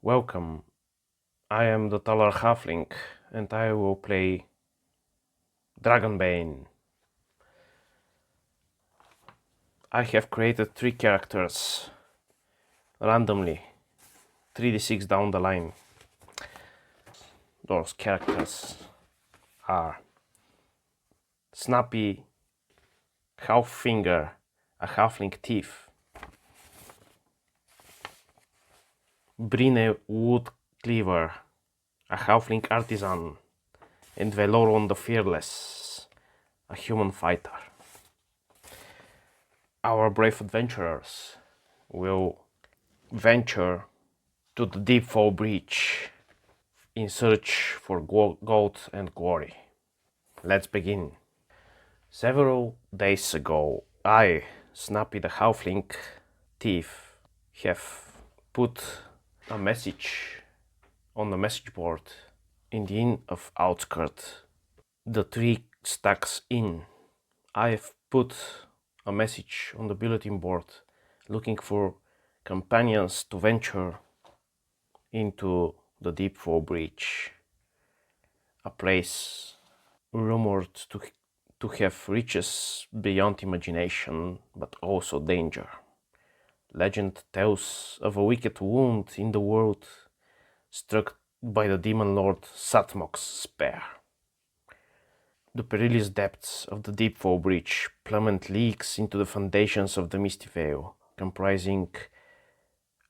Welcome, I am the taller halfling and I will play Dragonbane. I have created 3 characters randomly, 3d6 down the line. Those characters are Snappy, Half-Finger, a halfling thief, Brine Woodcleaver, a halfling artisan, and Veloron the Fearless, a human fighter. Our brave adventurers will venture to the Deepfall Breach in search for gold and glory. Let's begin. Several days ago, I, Snappy the halfling thief, have put a message on the message board in the Inn of Outskirt, the 3 stacks inn. I have put a message on the bulletin board looking for companions to venture into the Deepfall Breach, a place rumored to have riches beyond imagination, but also danger. Legend tells of a wicked wound in the world struck by the demon lord Satmok's spear. The perilous depths of the Deepfall Breach plummet leaks into the foundations of the Misty Vale, comprising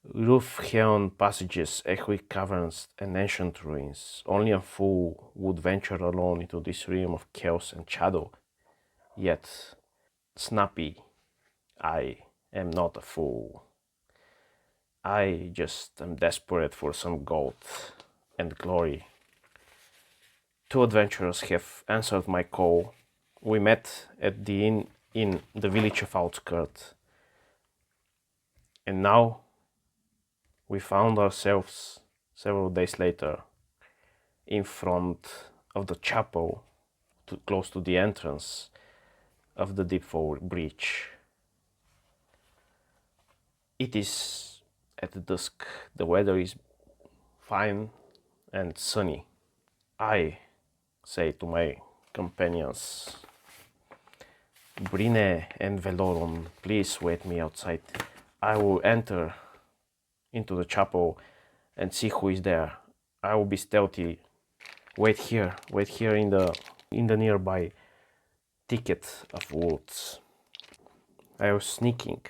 roof-hewn passages, echoing caverns, and ancient ruins. Only a fool would venture alone into this realm of chaos and shadow. Yet, Snappy, I am not a fool. I just am desperate for some gold and glory. 2 adventurers have answered my call. We met at the inn in the village of Outskirt. And now we found ourselves several days later in front of the chapel, close to the entrance of the Deepfall Breach. It is at dusk. The weather is fine and sunny. I say to my companions, Brine and Veloron, please wait me outside. I will enter into the chapel and see who is there. I will be stealthy. Wait here in the nearby thicket of woods. I was sneaking.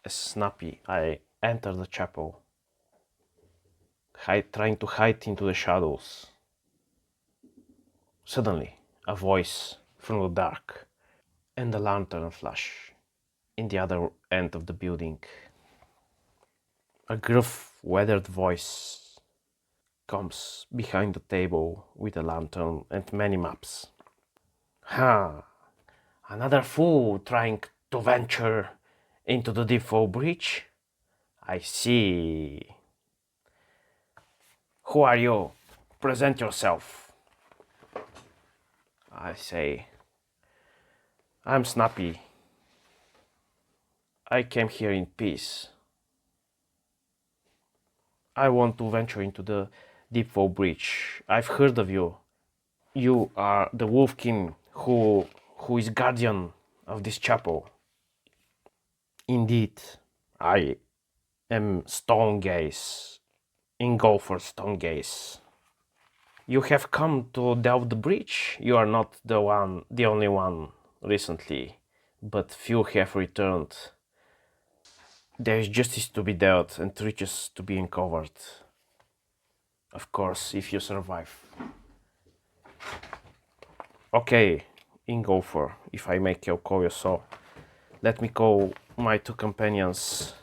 As Snappy, I enter the chapel, trying to hide into the shadows. Suddenly, a voice from the dark and a lantern flash in the other end of the building. A gruff, weathered voice comes behind the table with a lantern and many maps. Ha! Another fool trying to venture into the Deepfall Breach? I see. Who are you? Present yourself. I say, I'm Snappy. I came here in peace. I want to venture into the Deepfall Breach. I've heard of you. You are the Wolf King who is guardian of this chapel. Indeed, I am Stonegaze, Ingolfer Stonegaze. You have come to delve the breach. You are not the only one recently, but few have returned. There is justice to be dealt and riches to be uncovered. Of course, if you survive. Okay, Ingolfer, if I may call you so. Let me call my 2 companions.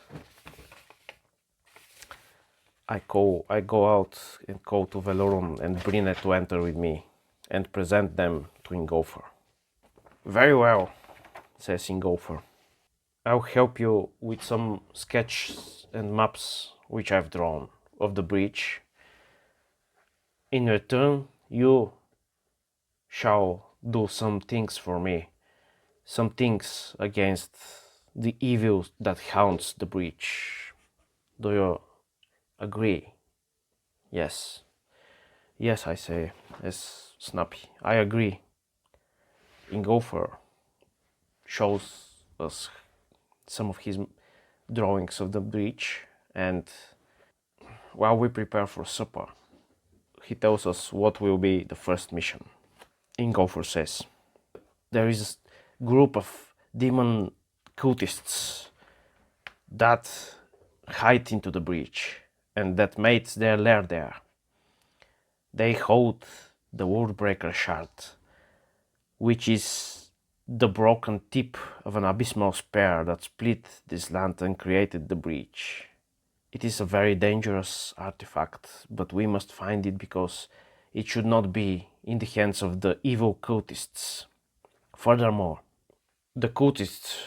I go out and call to Veloron and Brine to enter with me and present them to Ingolfer. Very well, says Ingolfer. I'll help you with some sketches and maps which I've drawn of the breach. In return, you shall do some things for me, some things against the evil that haunts the breach. Do you agree? Yes. Yes, I say, as Snappy. I agree. Ingoffer shows us some of his drawings of the breach, and while we prepare for supper, he tells us what will be the first mission. Ingoffer says, there is a group of demon cultists that hide into the breach and that made their lair there. They hold the Wordbreaker shard, which is the broken tip of an abysmal spear that split this land and created the breach. It is a very dangerous artifact, but we must find it because it should not be in the hands of the evil cultists. Furthermore, the cultists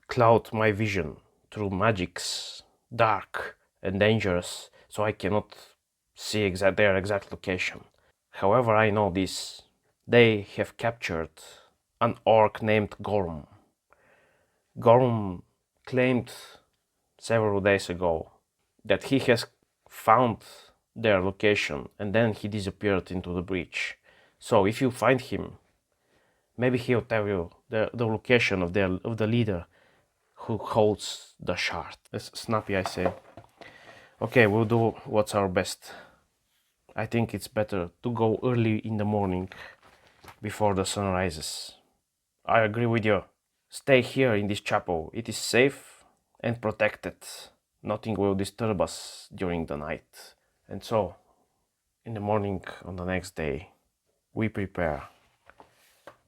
cloud my vision through magics, dark and dangerous, so I cannot see their exact location. However, I know this. They have captured an orc named Gorm. Gorm claimed several days ago that he has found their location and then he disappeared into the breach. So if you find him, maybe he'll tell you the location of the leader who holds the shard. As Snappy, I say, okay, we'll do what's our best. I think it's better to go early in the morning before the sun rises. I agree with you. Stay here in this chapel. It is safe and protected. Nothing will disturb us during the night. And so, in the morning on the next day, we prepare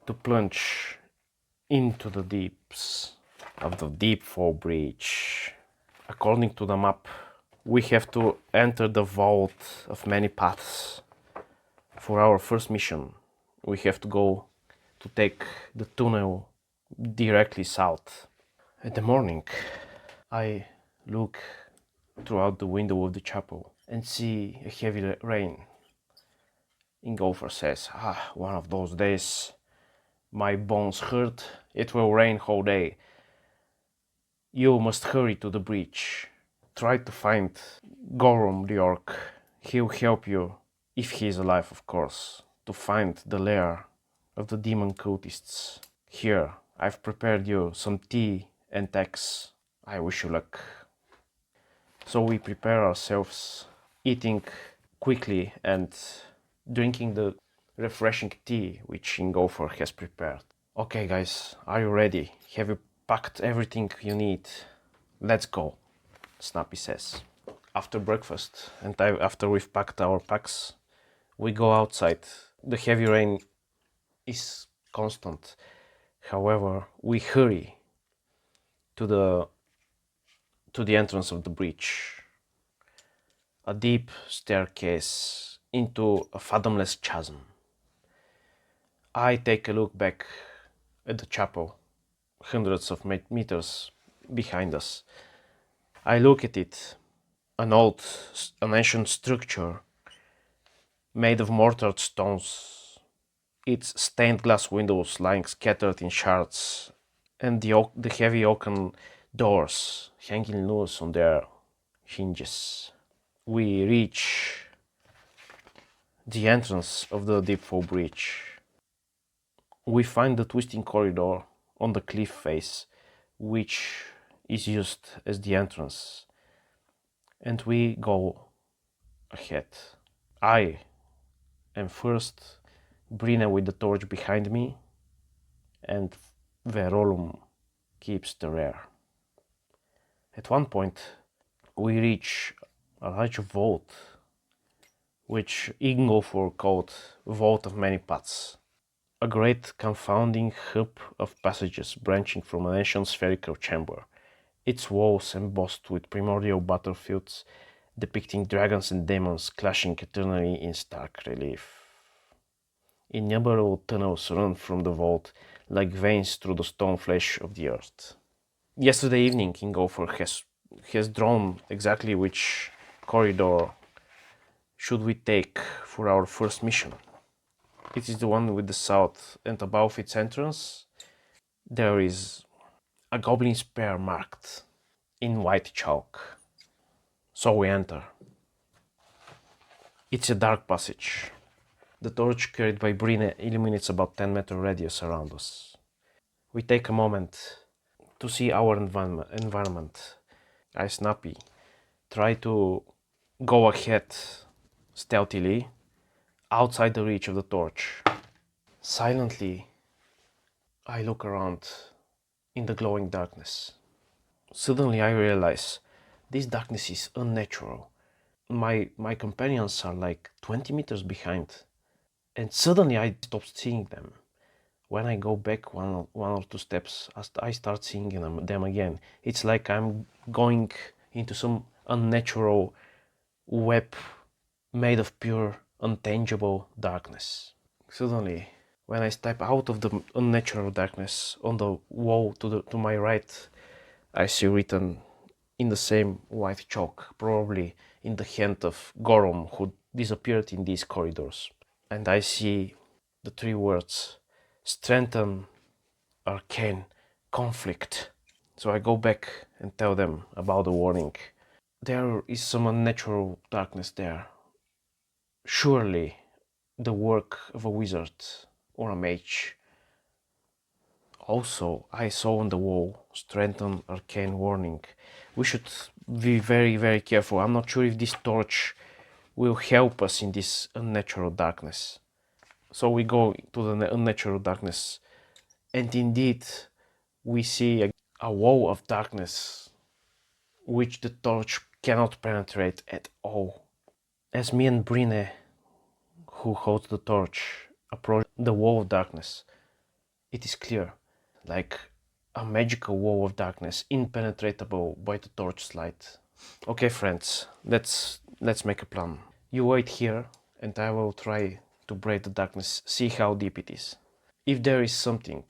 to plunge into the deeps of the Deepfall Breach. According to the map, we have to enter the vault of many paths. For our first mission, we have to go to take the tunnel directly south. In the morning, I look throughout the window of the chapel and see a heavy rain. Ingolfer says, one of those days, my bones hurt, it will rain whole day. You must hurry to the breach. Try to find Gorum the orc. He'll help you, if he is alive of course, to find the lair of the demon cultists. Here, I've prepared you some tea and eggs. I wish you luck. So we prepare ourselves, eating quickly and drinking the refreshing tea which Ingolfer has prepared. Okay guys, are you ready? Have you packed everything you need? Let's go, Snappy says. After breakfast and after we've packed our packs, we go outside. The heavy rain is constant. However, we hurry to the entrance of the breach. A deep staircase into a fathomless chasm. I take a look back at the chapel, hundreds of meters behind us. I look at it, an ancient structure made of mortared stones, its stained glass windows lying scattered in shards, and the heavy oaken doors hanging loose on their hinges. We reach the entrance of the Deepfall Breach. We find the twisting corridor on the cliff face, which is used as the entrance, and we go ahead. I am first, Brina with the torch behind me, and Verolum keeps the rear. At one point, we reach a large vault, which Ingolfor called Vault of Many Paths. A great confounding hub of passages branching from an ancient spherical chamber, its walls embossed with primordial battlefields depicting dragons and demons clashing eternally in stark relief. Innumerable tunnels run from the vault like veins through the stone flesh of the earth. Yesterday evening, Ingolfer has drawn exactly which corridor should we take for our first mission. It is the one with the south, and above its entrance there is a goblin spear marked in white chalk. So we enter. It's a dark passage. The torch carried by Brine illuminates about 10-meter radius around us. We take a moment to see our environment. I Snappy try to go ahead stealthily outside the reach of the torch. Silently, I look around in the glowing darkness. Suddenly I realize this darkness is unnatural. My companions are like 20 meters behind, and suddenly I stop seeing them. When I go back one or two steps, I start seeing them again. It's like I'm going into some unnatural web made of pure, untangible darkness. Suddenly, when I step out of the unnatural darkness, on the wall to my right, I see written in the same white chalk, probably in the hand of Gorom, who disappeared in these corridors. And I see the three words: strengthen, arcane, conflict. So I go back and tell them about the warning. There is some unnatural darkness there. Surely the work of a wizard or a mage. Also, I saw on the wall, strengthen, arcane, warning. We should be very, very careful. I'm not sure if this torch will help us in this unnatural darkness. So we go to the unnatural darkness, and indeed we see a wall of darkness which the torch cannot penetrate at all. As me and Brine, who holds the torch, approach the wall of darkness, it is clear, like a magical wall of darkness, impenetrable by the torch's light. Okay, friends, let's make a plan. You wait here, and I will try to break the darkness, see how deep it is. If there is something,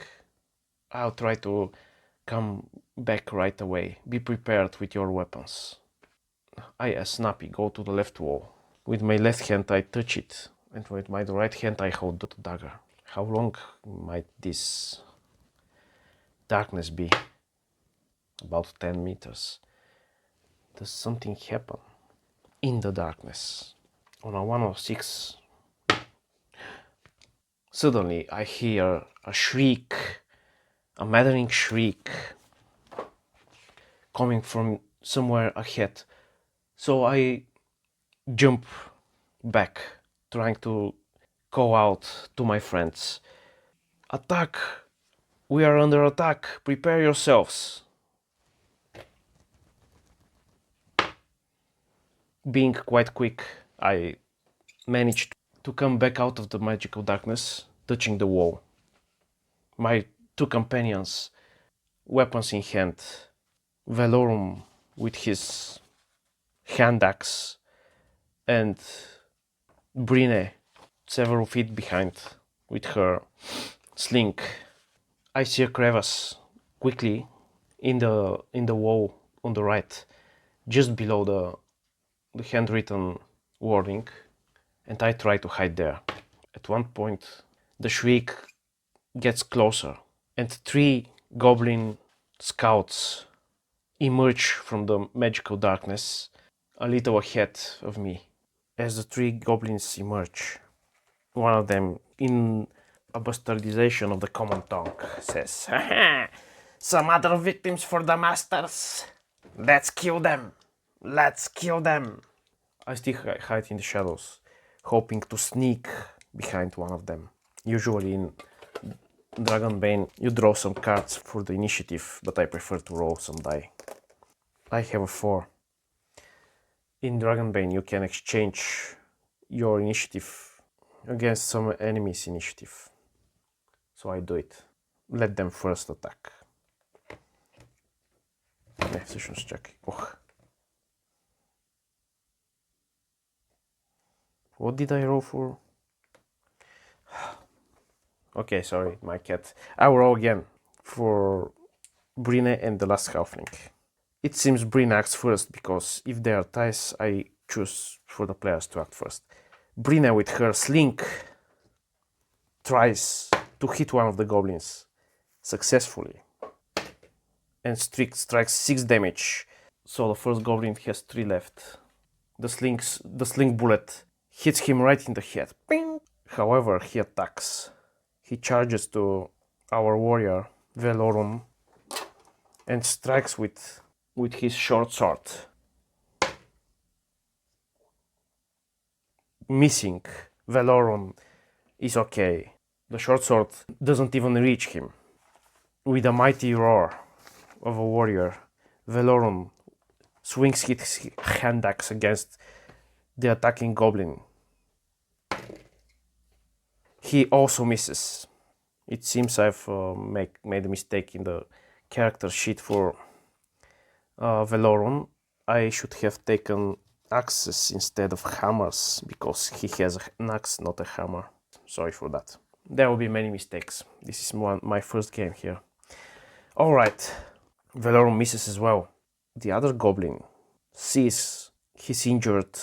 I'll try to come back right away. Be prepared with your weapons. I, as Snappy, go to the left wall. With my left hand I touch it, and with my right hand I hold the dagger. How long might this darkness be? About 10 meters. Does something happen in the darkness? On a 106, suddenly I hear a shriek, a maddening shriek, coming from somewhere ahead. So I jump back, trying to call out to my friends. Attack! We are under attack! Prepare yourselves! Being quite quick, I managed to come back out of the magical darkness, touching the wall. My two companions, weapons in hand, Valorum with his hand axe, and Brine several feet behind with her sling. I see a crevice quickly in the wall on the right, just below the handwritten warning, and I try to hide there. At one point, the shriek gets closer, and 3 goblin scouts emerge from the magical darkness a little ahead of me. As the 3 goblins emerge, one of them, in a bastardization of the common tongue, says, "Haha, some other victims for the masters. Let's kill them. Let's kill them." I still hide in the shadows, hoping to sneak behind one of them. Usually in Dragonbane you draw some cards for the initiative, but I prefer to roll some die. I have a 4. In Dragonbane you can exchange your initiative against some enemy's initiative. So I do it. Let them first attack. Не, всъщност чакай. What did I roll for? Okay, sorry, my cat. I will roll again for Brine and the last halfling. It seems Brine acts first, because if there are ties, I choose for the players to act first. Brine with her sling tries to hit one of the goblins successfully and strikes 6 damage. So the first goblin has 3 left. The sling bullet hits him right in the head. Bing! However, he attacks. He charges to our warrior Velorum and strikes with his short sword. Missing. Velorum is okay. The short sword doesn't even reach him. With a mighty roar of a warrior, Velorum swings his hand axe against the attacking goblin. He also misses. It seems I've made a mistake in the character sheet for Velorum. I should have taken axes instead of hammers, because he has an axe, not a hammer. Sorry for that. There will be many mistakes. This is my first game here. Alright, Velorum misses as well. The other goblin sees his injured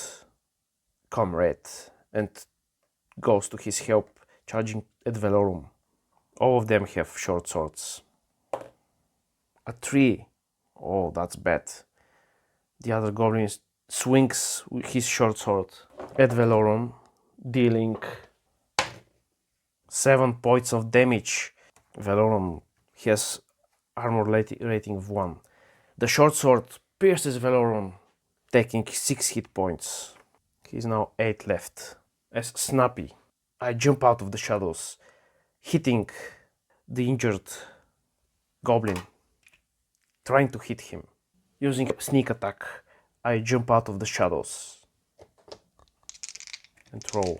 comrade and goes to his help, charging at Velorum. All of them have short swords. A 3. Oh, that's bad. The other goblin swings his short sword at Velorum, dealing 7 points of damage. Velorum has armor rating of 1. The short sword pierces Velorum, taking 6 hit points. He's now 8 left. As Snappy, I jump out of the shadows, hitting the injured goblin, trying to hit him. Using sneak attack, I jump out of the shadows and roll.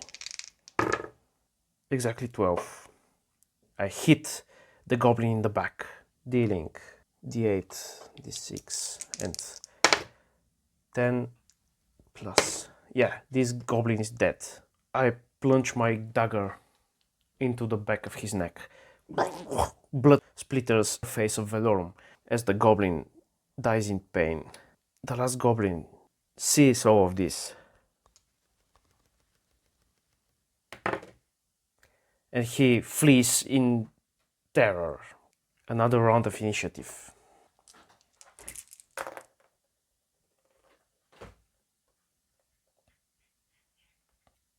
Exactly 12. I hit the goblin in the back, dealing d8, d6 and 10 plus. Yeah, this goblin is dead. I plunge my dagger into the back of his neck. Blood splitters the face of Velorum as the goblin dies in pain. The last goblin sees all of this and he flees in terror. Another round of initiative.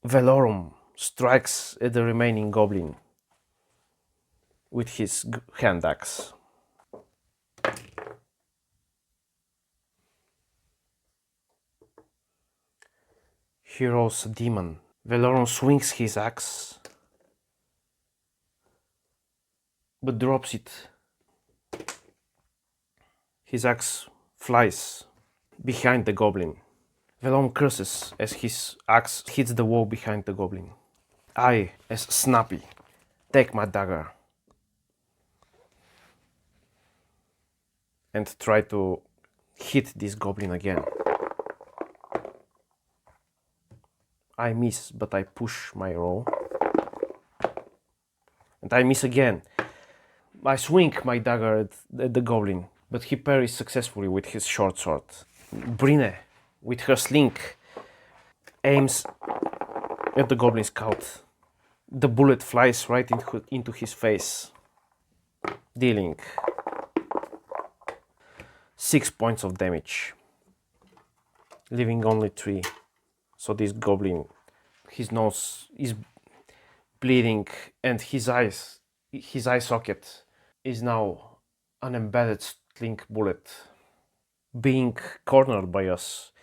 Velorum strikes at the remaining goblin with his hand axe. He rolls a demon. Velorum swings his axe, but drops it. His axe flies behind the goblin. Velorum curses as his axe hits the wall behind the goblin. I, as Snappy, take my dagger and try to hit this goblin again. I miss, but I push my roll. And I miss again. I swing my dagger at the goblin, but he parries successfully with his short sword. Brine, with her sling, aims at the goblin scout. The bullet flies right into his face, dealing 6 points of damage, leaving only 3. So this goblin, his nose is bleeding and his eye socket is now an embedded sling bullet. Being cornered by us,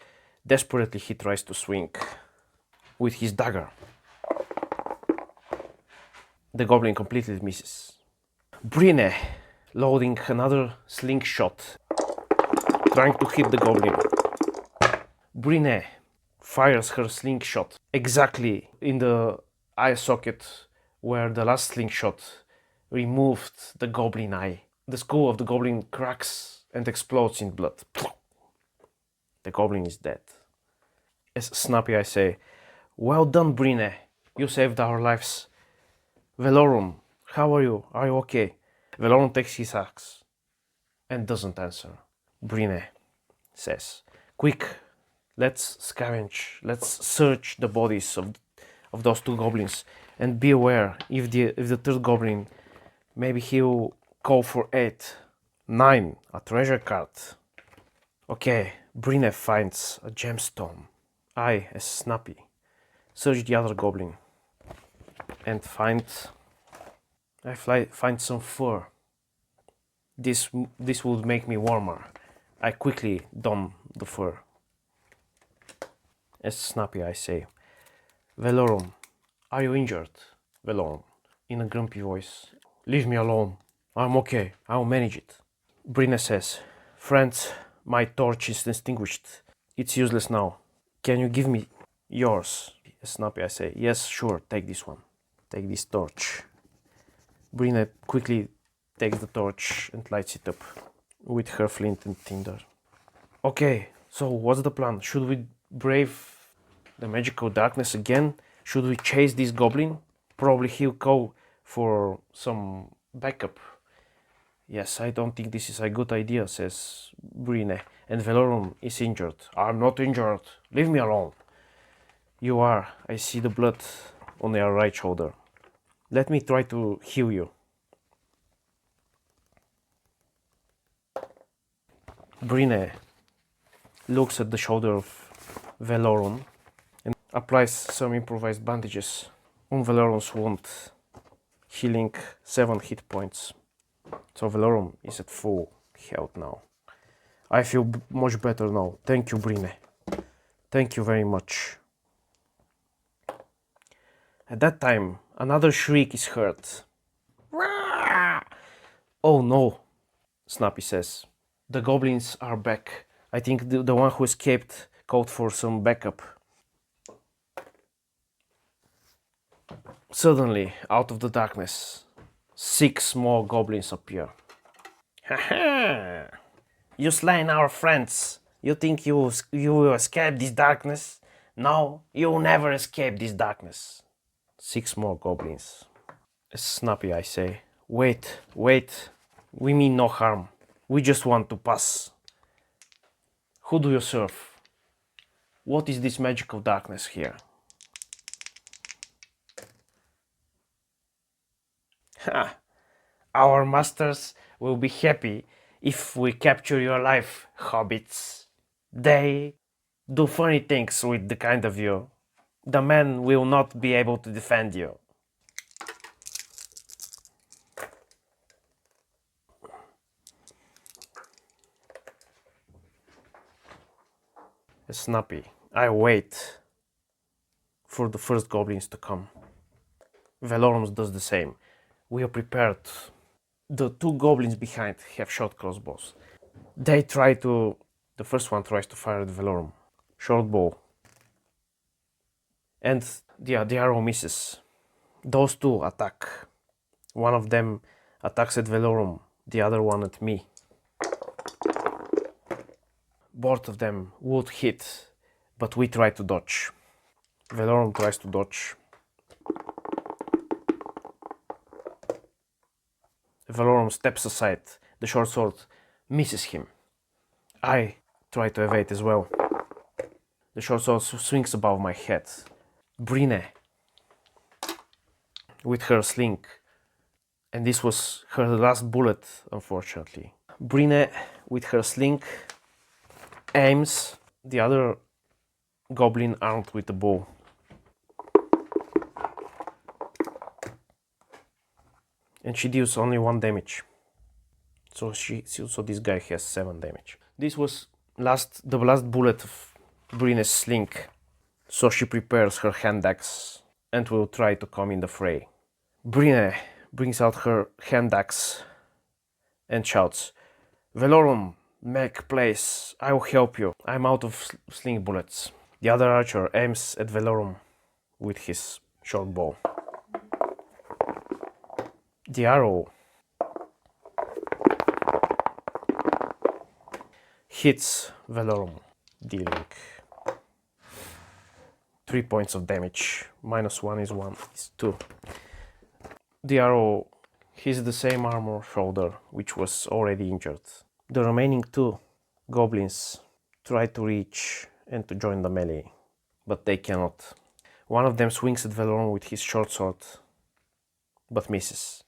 desperately he tries to swing with his dagger. The goblin completely misses. Brine, loading another slingshot, trying to hit the goblin. Brine fires her slingshot exactly in the eye socket where the last slingshot removed the goblin eye. The skull of the goblin cracks and explodes in blood. The goblin is dead. As Snappy I say, "Well done, Brine. You saved our lives." "Velorum, how are you? Are you okay?" Velorum takes his axe and doesn't answer. Brine says, "Quick, let's scavenge. Let's search the bodies of those 2 goblins. And be aware, if the third goblin, maybe he'll call for 8. 9, a treasure card. Okay, Brine finds a gemstone. I, as Snappy, search the other goblin and find some fur. This would make me warmer. I quickly don the fur. As Snappy I say, Velorum, are you injured? Velorum, in a grumpy voice. Leave me alone. I'm okay. I'll manage it. Brina says, friends, my torch is extinguished. It's useless now. Can you give me yours? Snappy I say, yes, sure, take this one. Take this torch. Brina quickly takes the torch and lights it up with her flint and tinder. Okay, so what's the plan? Should we brave the magical darkness again? Should we chase this goblin? Probably he'll go for some backup. Yes, I don't think this is a good idea, says Brine. And Velorum is injured. I'm not injured. Leave me alone. You are. I see the blood on your right shoulder. Let me try to heal you. Brine looks at the shoulder of Velorum and applies some improvised bandages on Velorum's wound, healing 7 hit points. So Velorum is at full health now. I feel much better now. Thank you, Brine. Thank you very much. At that time, another shriek is heard. Oh no, Snappy says. The goblins are back. I think the one who escaped called for some backup. Suddenly, out of the darkness, 6 more goblins appear. Haha! You slain our friends. You think you will escape this darkness? No, you will never escape this darkness. 6 more goblins. Snappy, I say. Wait. We mean no harm. We just want to pass. Who do you serve? What is this magical darkness here? Ha! Our masters will be happy if we capture you alive, hobbits. They do funny things with the kind of you. The men will not be able to defend you. Snappy, I wait for the first goblins to come. Velorum does the same. We are prepared. The 2 goblins behind have short crossbows. The first one tries to fire at Velorum. Short bow. And the arrow misses. Those 2 attack. One of them attacks at Velorum, the other one at me. Both of them would hit, but we try to dodge. Velorum tries to dodge. Velorum steps aside. The short sword misses him. I try to evade as well. The short sword swings above my head. Brine, with her sling, and this was her last bullet, unfortunately. Brine, with her sling, aims the other goblin armed with a bow. And she deals only 1 damage. So this guy has 7 damage. This was the last bullet of Brine's sling. So she prepares her hand axe and will try to come in the fray. Brine brings out her hand axe and shouts, Velorum, make place, I will help you. I'm out of sling bullets. The other archer aims at Velorum with his short bow. The arrow hits Velorum, dealing 3 points of damage. -1 is 2. The arrow hits the same armor shoulder, which was already injured. The remaining 2 goblins try to reach and to join the melee, but they cannot. One of them swings at Valorum with his short sword, but misses.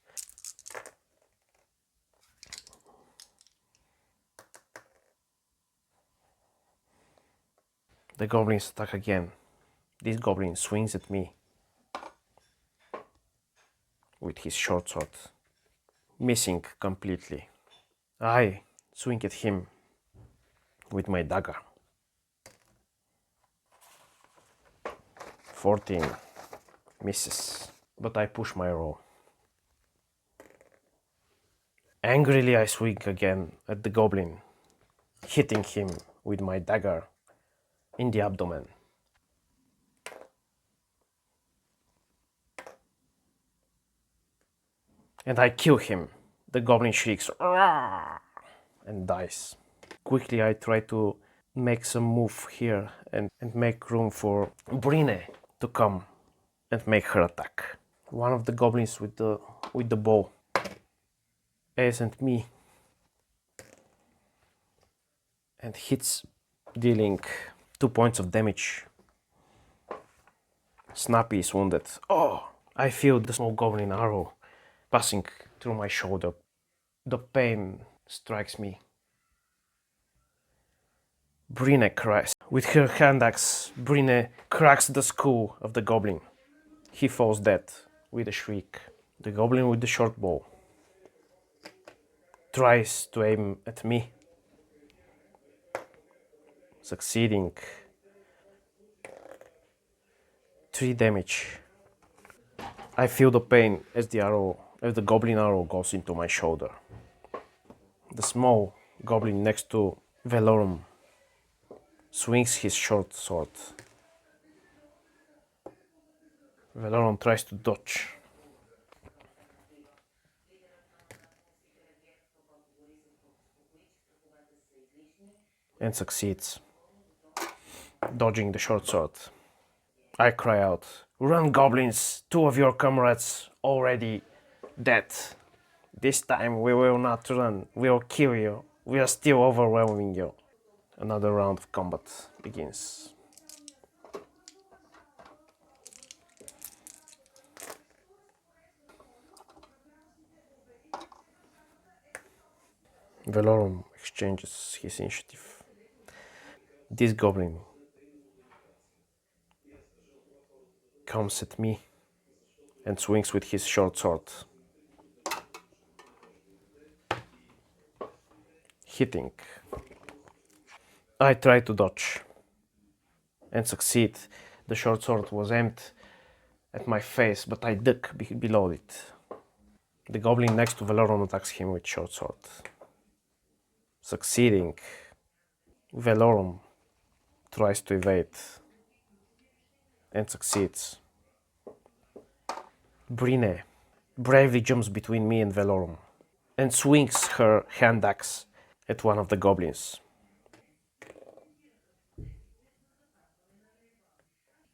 The goblins attack again. This goblin swings at me with his short sword, missing completely. I swing at him with my dagger. 14 misses, but I push my roll. Angrily I swing again at the goblin, hitting him with my dagger in the abdomen. And I kill him. The goblin shrieks and dies. Quickly I try to make some move here and make room for Brine to come and make her attack. One of the goblins with the bow aims at me and hits, dealing 2 points of damage. Snappy is wounded. Oh! I feel the small goblin arrow passing through my shoulder. The pain strikes me. Brine cries. With her hand axe, Brine cracks the skull of the goblin. He falls dead with a shriek. The goblin with the short bow tries to aim at me, succeeding. 3 damage. I feel the pain as the goblin arrow goes into my shoulder. The small goblin next to Valorum swings his short sword. Valorum tries to dodge and succeeds, dodging the short sword. I cry out, "Run, goblins! 2 of your comrades already dead. This time we will not run, we will kill you. We are still overwhelming you." Another round of combat begins. Valorum exchanges his initiative. This goblin comes at me and swings with his short sword, hitting. I try to dodge and succeed. The short sword was aimed at my face, but I duck below it. The goblin next to Valorum attacks him with short sword, succeeding. Valorum tries to evade and succeeds. Brine bravely jumps between me and Valorum and swings her hand axe at one of the goblins,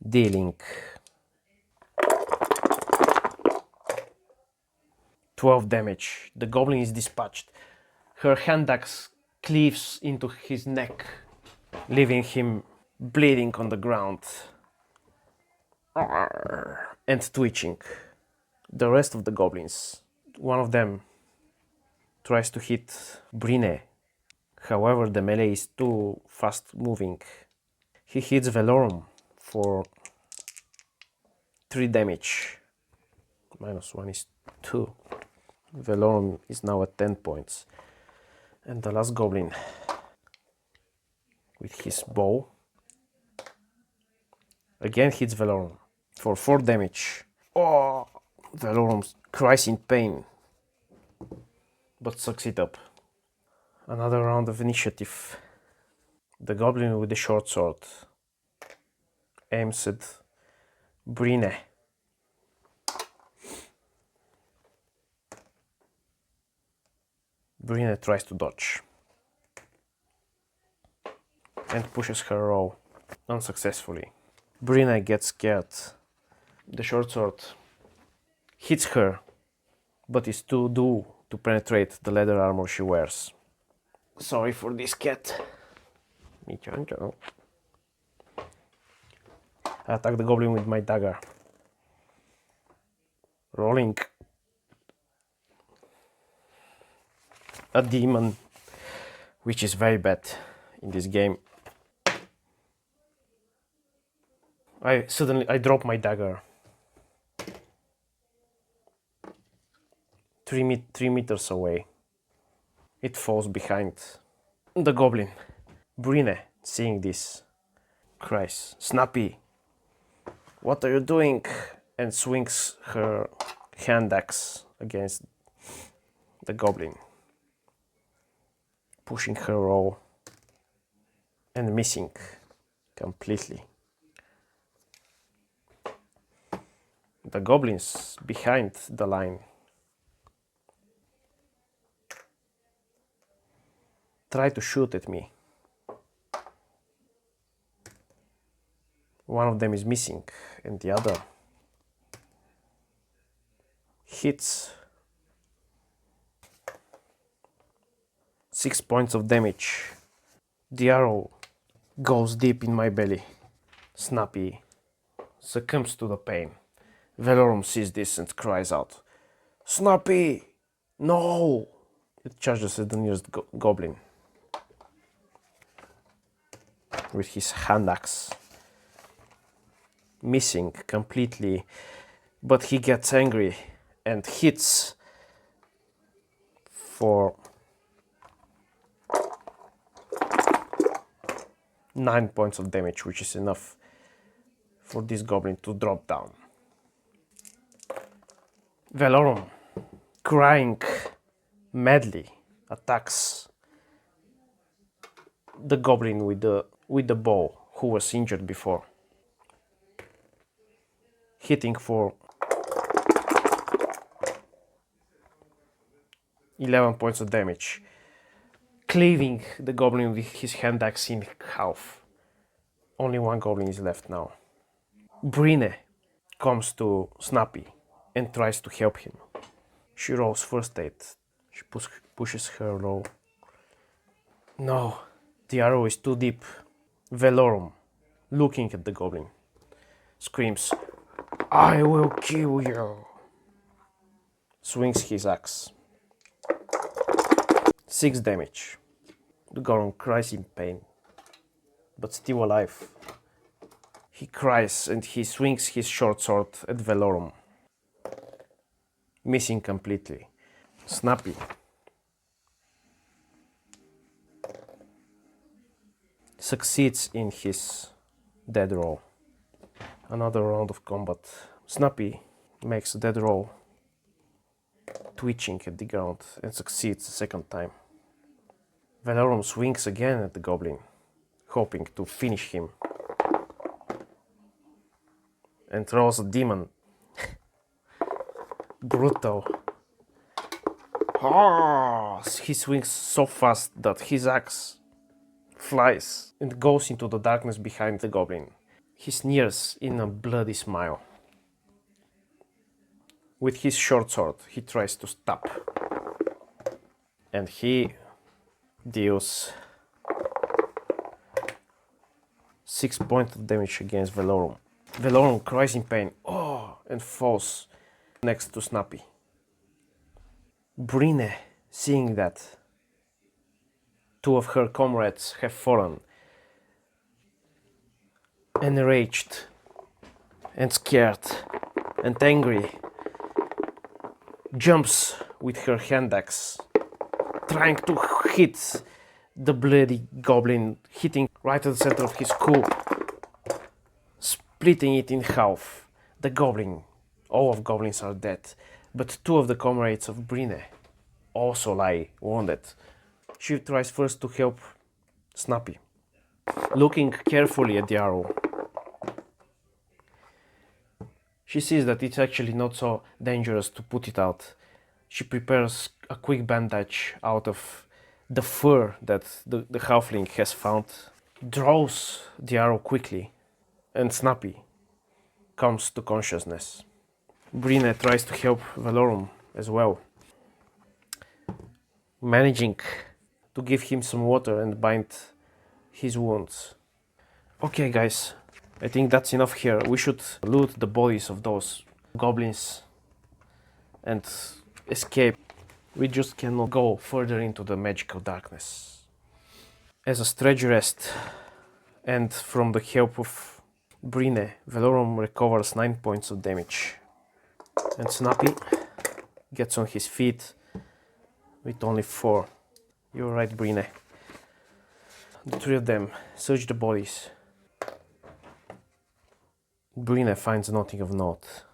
dealing 12 damage. The goblin is dispatched. Her hand axe cleaves into his neck, leaving him bleeding on the ground and twitching. The rest of the goblins, one of them tries to hit Brine. However, the melee is too fast moving. He hits Valorum for 3 damage. -1 is 2. Valorum is now at 10 points. And the last goblin with his bow again hits Valorum for 4 damage. Oh! Valorum cries in pain, but sucks it up. Another round of initiative. The goblin with the short sword aims at Brine. Brine tries to dodge and pushes her row unsuccessfully. Brine gets scared. The short sword hits her, but is too dull to penetrate the leather armor she wears. Sorry for this cat. I attack the goblin with my dagger. Rolling a demon, which is very bad in this game. I drop my dagger. 3 meters away. It falls behind the goblin. Brine, seeing this, cries, "Snappy, what are you doing?" and swings her hand axe against the goblin, pushing her roll and missing completely. The goblins behind the line try to shoot at me. One of them is missing and the other hits. 6 points of damage. The arrow goes deep in my belly. Snappy succumbs to the pain. Velorum sees this and cries out, "Snappy, no!" It charges at the nearest goblin with his hand axe, missing completely, but he gets angry and hits for 9 points of damage, which is enough for this goblin to drop down. Velorum, crying madly, attacks the goblin with the bow who was injured before, hitting for 11 points of damage, cleaving the goblin with his hand axe in half. Only one goblin is left now. Brine comes to Snappy and tries to help him. She rolls first aid. She pushes her low. No, the arrow is too deep. Velorum, looking at the goblin, screams, "I will kill you!" Swings his axe. 6 damage. The goblin cries in pain, but still alive. He cries and he swings his short sword at Velorum, missing completely. Snappy succeeds in his dead roll. Another round of combat. Snappy makes a dead roll, twitching at the ground, and succeeds the second time. Velorum swings again at the goblin, hoping to finish him, and throws a demon. Brutal. He swings so fast that his axe flies and goes into the darkness behind the goblin. He sneers in a bloody smile. With his short sword, he tries to stab, and he deals 6 points of damage against Velorum. Velorum cries in pain, and falls next to Snappy. Brine, seeing that 2 of her comrades have fallen, enraged and scared and angry, jumps with her hand axe, trying to hit the bloody goblin, hitting right at the center of his skull, splitting it in half. The goblin, all of goblins are dead, but 2 of the comrades of Brine also lie wounded. She tries first to help Snappy, looking carefully at the arrow. She sees that it's actually not so dangerous to put it out. She prepares a quick bandage out of the fur that the halfling has found, draws the arrow quickly, and Snappy comes to consciousness. Brine tries to help Velorum as well, managing to give him some water and bind his wounds. Okay guys, I think that's enough here. We should loot the bodies of those goblins and escape. We just cannot go further into the magical darkness. As a stretch rest and from the help of Brine, Velorum recovers 9 points of damage. And Snappy gets on his feet with only 4. You're right, Brine. The 3 of them search the bodies. Brine finds nothing of note.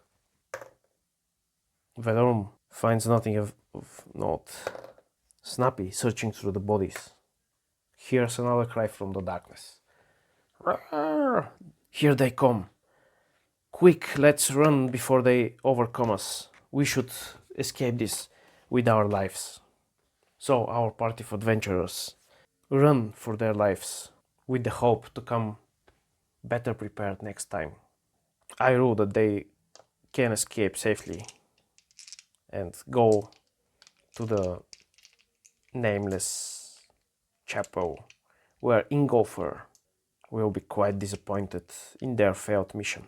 Velorum finds nothing of note. Snappy searching through the bodies. Hears another cry from the darkness. Here they come. Quick, let's run before they overcome us. We should escape this with our lives. So our party of adventurers run for their lives with the hope to come better prepared next time. I rule that they can escape safely and go to the nameless chapel where Ingolfer will be quite disappointed in their failed mission.